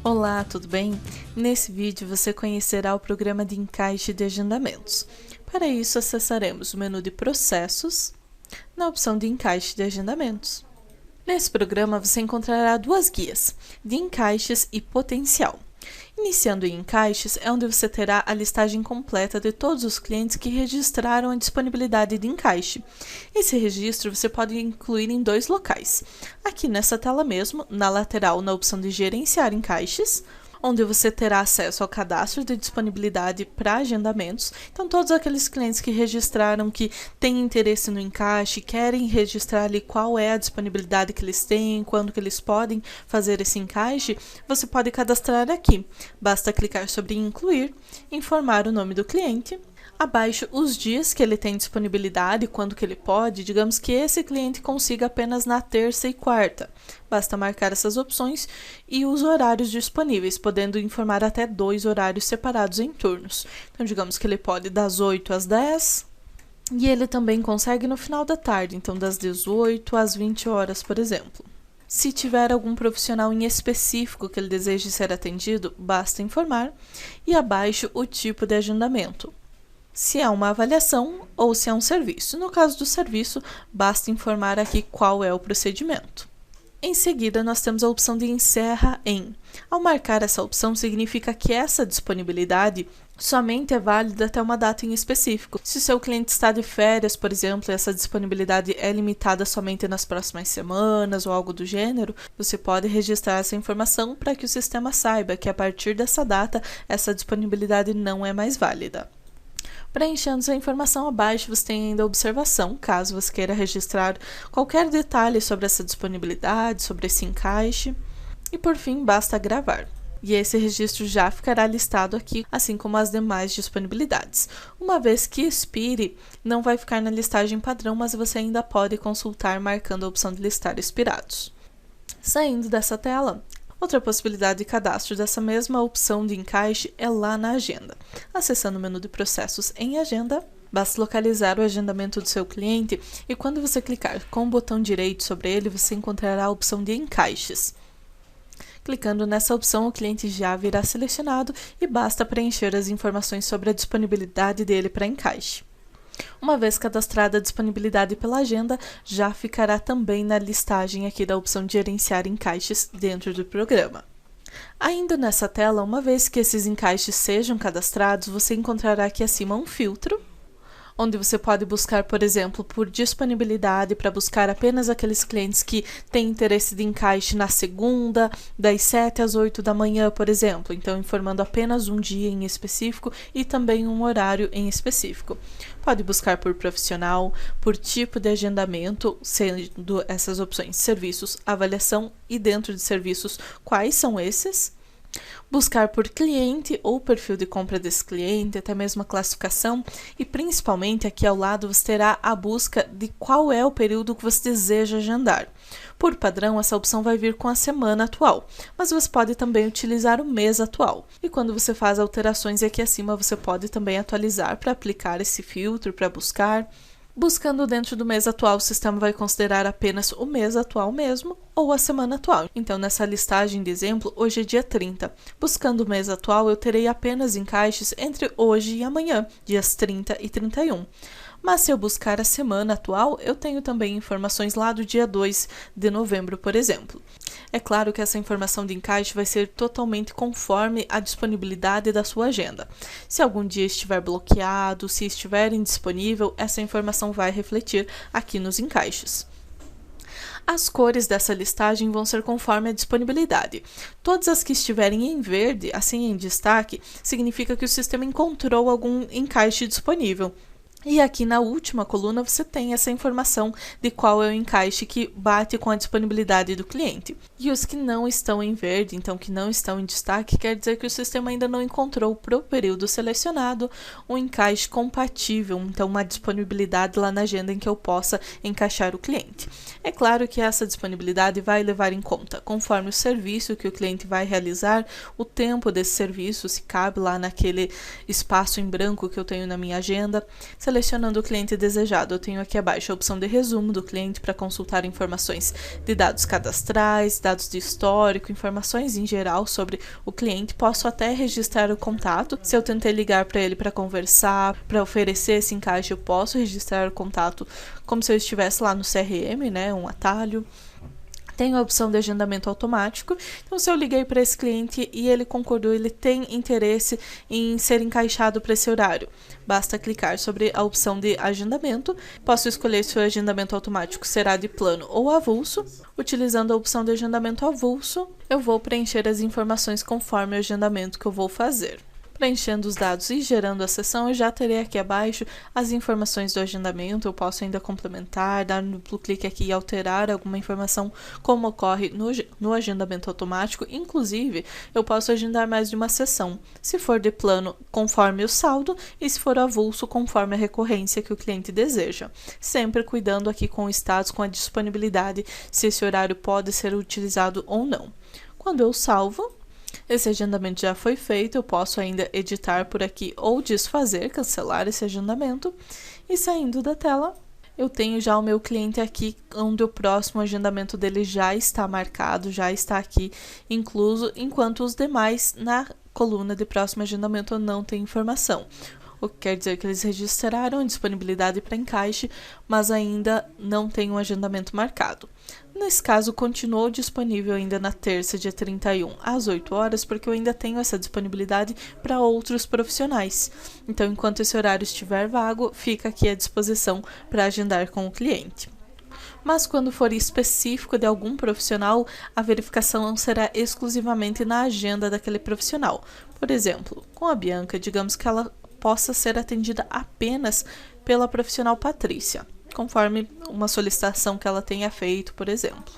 Olá, tudo bem? Nesse vídeo você conhecerá o programa de encaixe de agendamentos. Para isso, acessaremos o menu de Processos, na opção de Encaixe de Agendamentos. Nesse programa você encontrará duas guias, de encaixes e potencial. Iniciando em encaixes é onde você terá a listagem completa de todos os clientes que registraram a disponibilidade de encaixe. Esse registro você pode incluir em dois locais. Aqui nessa tela mesmo, na lateral na opção de gerenciar encaixes, onde você terá acesso ao cadastro de disponibilidade para agendamentos. Então, todos aqueles clientes que registraram que têm interesse no encaixe, querem registrar ali qual é a disponibilidade que eles têm, quando que eles podem fazer esse encaixe, você pode cadastrar aqui. Basta clicar sobre incluir, informar o nome do cliente, abaixo os dias que ele tem disponibilidade, quando que ele pode, digamos que esse cliente consiga apenas na terça e quarta. Basta marcar essas opções e os horários disponíveis, podendo informar até 2 horários separados em turnos. Então, digamos que ele pode das 8 às 10 e ele também consegue no final da tarde, então das 18 às 20 horas, por exemplo. Se tiver algum profissional em específico que ele deseje ser atendido, basta informar e abaixo o tipo de agendamento. Se é uma avaliação ou se é um serviço. No caso do serviço, basta informar aqui qual é o procedimento. Em seguida, nós temos a opção de encerra em. Ao marcar essa opção, significa que essa disponibilidade somente é válida até uma data em específico. Se o seu cliente está de férias, por exemplo, e essa disponibilidade é limitada somente nas próximas semanas ou algo do gênero, você pode registrar essa informação para que o sistema saiba que a partir dessa data, essa disponibilidade não é mais válida. Preenchendo essa informação abaixo, você tem ainda a observação, caso você queira registrar qualquer detalhe sobre essa disponibilidade, sobre esse encaixe. E por fim, basta gravar. E esse registro já ficará listado aqui, assim como as demais disponibilidades. Uma vez que expire, não vai ficar na listagem padrão, mas você ainda pode consultar marcando a opção de listar expirados. Saindo dessa tela, outra possibilidade de cadastro dessa mesma opção de encaixe é lá na agenda. Acessando o menu de processos em agenda, basta localizar o agendamento do seu cliente e quando você clicar com o botão direito sobre ele, você encontrará a opção de encaixes. Clicando nessa opção, o cliente já virá selecionado e basta preencher as informações sobre a disponibilidade dele para encaixe. Uma vez cadastrada a disponibilidade pela agenda, já ficará também na listagem aqui da opção de gerenciar encaixes dentro do programa. Ainda nessa tela, uma vez que esses encaixes sejam cadastrados, você encontrará aqui acima um filtro, onde você pode buscar, por exemplo, por disponibilidade, para buscar apenas aqueles clientes que têm interesse de encaixe na segunda, das 7 às 8 da manhã, por exemplo. Então, informando apenas um dia em específico e também um horário em específico. Pode buscar por profissional, por tipo de agendamento, sendo essas opções serviços, avaliação e dentro de serviços, quais são esses? Buscar por cliente ou perfil de compra desse cliente, até mesmo a classificação e principalmente aqui ao lado você terá a busca de qual é o período que você deseja agendar. Por padrão, essa opção vai vir com a semana atual, mas você pode também utilizar o mês atual. E quando você faz alterações aqui acima, você pode também atualizar para aplicar esse filtro, para buscar. Buscando dentro do mês atual, o sistema vai considerar apenas o mês atual mesmo ou a semana atual. Então, nessa listagem de exemplo, hoje é dia 30. Buscando o mês atual, eu terei apenas encaixes entre hoje e amanhã, dias 30 e 31. Mas se eu buscar a semana atual, eu tenho também informações lá do dia 2 de novembro, por exemplo. É claro que essa informação de encaixe vai ser totalmente conforme a disponibilidade da sua agenda. Se algum dia estiver bloqueado, se estiver indisponível, essa informação vai refletir aqui nos encaixes. As cores dessa listagem vão ser conforme a disponibilidade. Todas as que estiverem em verde, assim em destaque, significa que o sistema encontrou algum encaixe disponível. E aqui na última coluna você tem essa informação de qual é o encaixe que bate com a disponibilidade do cliente. E os que não estão em verde, então que não estão em destaque, quer dizer que o sistema ainda não encontrou para o período selecionado um encaixe compatível, então uma disponibilidade lá na agenda em que eu possa encaixar o cliente. É claro que essa disponibilidade vai levar em conta, conforme o serviço que o cliente vai realizar, o tempo desse serviço, se cabe lá naquele espaço em branco que eu tenho na minha agenda. Se Selecionando o cliente desejado, eu tenho aqui abaixo a opção de resumo do cliente para consultar informações de dados cadastrais, dados de histórico, informações em geral sobre o cliente. Posso até registrar o contato. Se eu tentei ligar para ele para conversar, para oferecer esse encaixe, eu posso registrar o contato como se eu estivesse lá no CRM, né, um atalho. Tenho a opção de agendamento automático. Então, se eu liguei para esse cliente e ele concordou, ele tem interesse em ser encaixado para esse horário, basta clicar sobre a opção de agendamento. Posso escolher se o agendamento automático será de plano ou avulso. Utilizando a opção de agendamento avulso, eu vou preencher as informações conforme o agendamento que eu vou fazer. Preenchendo os dados e gerando a sessão, eu já terei aqui abaixo as informações do agendamento. Eu posso ainda complementar, dar um duplo clique aqui e alterar alguma informação como ocorre no agendamento automático. Inclusive, eu posso agendar mais de uma sessão, se for de plano, conforme o saldo, e se for avulso, conforme a recorrência que o cliente deseja. Sempre cuidando aqui com o status, com a disponibilidade, se esse horário pode ser utilizado ou não. Quando eu salvo, esse agendamento já foi feito, eu posso ainda editar por aqui ou desfazer, cancelar esse agendamento. E saindo da tela, eu tenho já o meu cliente aqui, onde o próximo agendamento dele já está marcado, já está aqui incluso, enquanto os demais na coluna de próximo agendamento eu não tenho informação. O que quer dizer que eles registraram disponibilidade para encaixe, mas ainda não tem um agendamento marcado. Nesse caso, continuou disponível ainda na terça, dia 31, às 8 horas, porque eu ainda tenho essa disponibilidade para outros profissionais. Então, enquanto esse horário estiver vago, fica aqui à disposição para agendar com o cliente. Mas quando for específico de algum profissional, a verificação será exclusivamente na agenda daquele profissional. Por exemplo, com a Bianca, digamos que ela possa ser atendida apenas pela profissional Patrícia, conforme uma solicitação que ela tenha feito, por exemplo.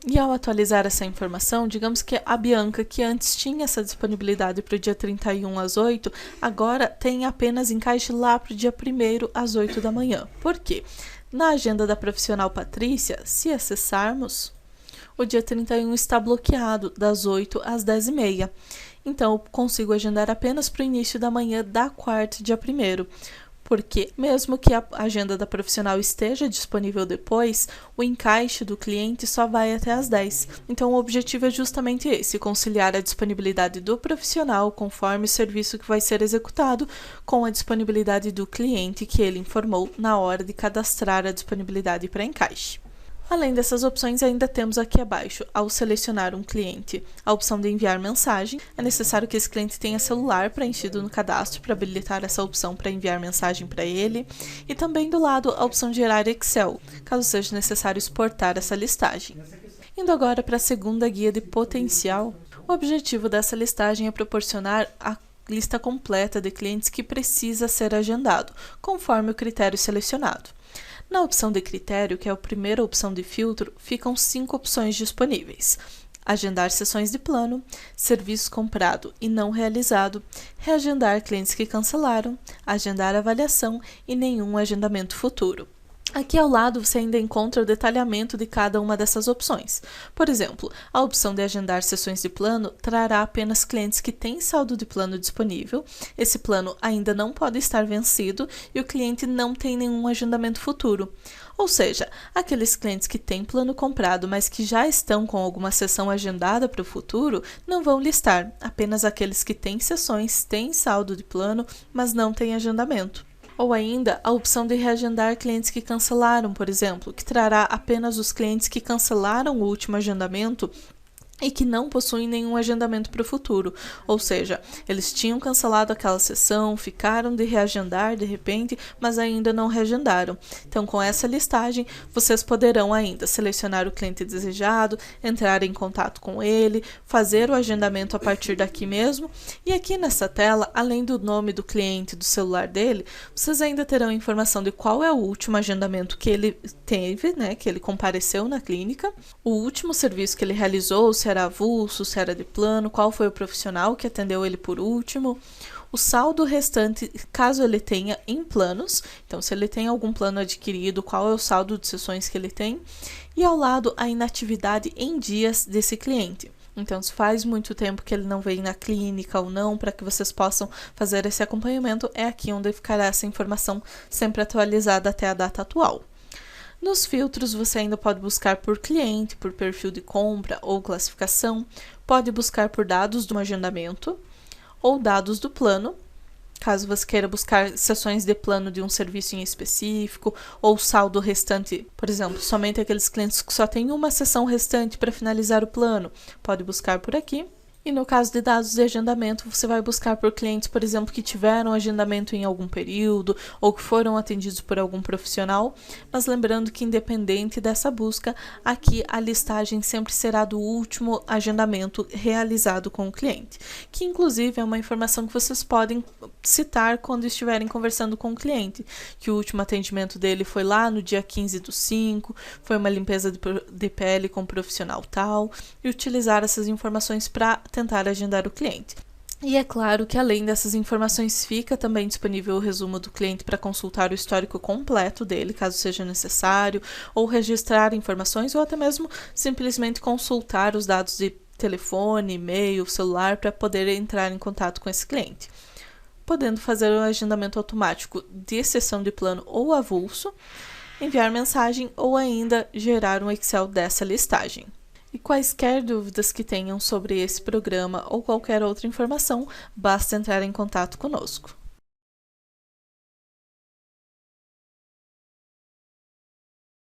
E ao atualizar essa informação, digamos que a Bianca, que antes tinha essa disponibilidade para o dia 31 às 8, agora tem apenas encaixe lá para o dia 1º às 8 da manhã. Por quê? Na agenda da profissional Patrícia, se acessarmos, o dia 31 está bloqueado das 8 às 10h30. Então, eu consigo agendar apenas para o início da manhã da quarta, dia 1º. Porque, mesmo que a agenda da profissional esteja disponível depois, o encaixe do cliente só vai até às 10. Então, o objetivo é justamente esse, conciliar a disponibilidade do profissional conforme o serviço que vai ser executado com a disponibilidade do cliente que ele informou na hora de cadastrar a disponibilidade para encaixe. Além dessas opções, ainda temos aqui abaixo, ao selecionar um cliente, a opção de enviar mensagem. É necessário que esse cliente tenha celular preenchido no cadastro para habilitar essa opção para enviar mensagem para ele. E também do lado, a opção de gerar Excel, caso seja necessário exportar essa listagem. Indo agora para a segunda guia de potencial, o objetivo dessa listagem é proporcionar a lista completa de clientes que precisa ser agendado, conforme o critério selecionado. Na opção de critério, que é a primeira opção de filtro, ficam 5 opções disponíveis: agendar sessões de plano, serviço comprado e não realizado, reagendar clientes que cancelaram, agendar avaliação e nenhum agendamento futuro. Aqui ao lado você ainda encontra o detalhamento de cada uma dessas opções. Por exemplo, a opção de agendar sessões de plano trará apenas clientes que têm saldo de plano disponível, esse plano ainda não pode estar vencido e o cliente não tem nenhum agendamento futuro. Ou seja, aqueles clientes que têm plano comprado, mas que já estão com alguma sessão agendada para o futuro, não vão listar, apenas aqueles que têm sessões, têm saldo de plano, mas não têm agendamento. Ou ainda, a opção de reagendar clientes que cancelaram, por exemplo, que trará apenas os clientes que cancelaram o último agendamento e que não possuem nenhum agendamento para o futuro, ou seja, eles tinham cancelado aquela sessão, ficaram de reagendar de repente, mas ainda não reagendaram. Então, com essa listagem, vocês poderão ainda selecionar o cliente desejado, entrar em contato com ele, fazer o agendamento a partir daqui mesmo, e aqui nessa tela, além do nome do cliente e do celular dele, vocês ainda terão informação de qual é o último agendamento que ele teve, né, que ele compareceu na clínica, o último serviço que ele realizou, se era avulso, se era de plano, qual foi o profissional que atendeu ele por último, o saldo restante, caso ele tenha em planos, então se ele tem algum plano adquirido, qual é o saldo de sessões que ele tem, e ao lado a inatividade em dias desse cliente. Então, se faz muito tempo que ele não vem na clínica ou não, para que vocês possam fazer esse acompanhamento, é aqui onde ficará essa informação sempre atualizada até a data atual. Nos filtros, você ainda pode buscar por cliente, por perfil de compra ou classificação, pode buscar por dados do agendamento ou dados do plano, caso você queira buscar sessões de plano de um serviço em específico, ou saldo restante, por exemplo, somente aqueles clientes que só têm uma sessão restante para finalizar o plano, pode buscar por aqui. E no caso de dados de agendamento, você vai buscar por clientes, por exemplo, que tiveram agendamento em algum período ou que foram atendidos por algum profissional, mas lembrando que independente dessa busca, aqui a listagem sempre será do último agendamento realizado com o cliente, que inclusive é uma informação que vocês podem citar quando estiverem conversando com o cliente, que o último atendimento dele foi lá no dia 15/5, foi uma limpeza de pele com um profissional tal, e utilizar essas informações para tentar agendar o cliente. E é claro que além dessas informações fica também disponível o resumo do cliente para consultar o histórico completo dele, caso seja necessário, ou registrar informações, ou até mesmo simplesmente consultar os dados de telefone, e-mail, celular para poder entrar em contato com esse cliente, podendo fazer o agendamento automático de sessão de plano ou avulso, enviar mensagem ou ainda gerar um Excel dessa listagem. E quaisquer dúvidas que tenham sobre esse programa ou qualquer outra informação, basta entrar em contato conosco.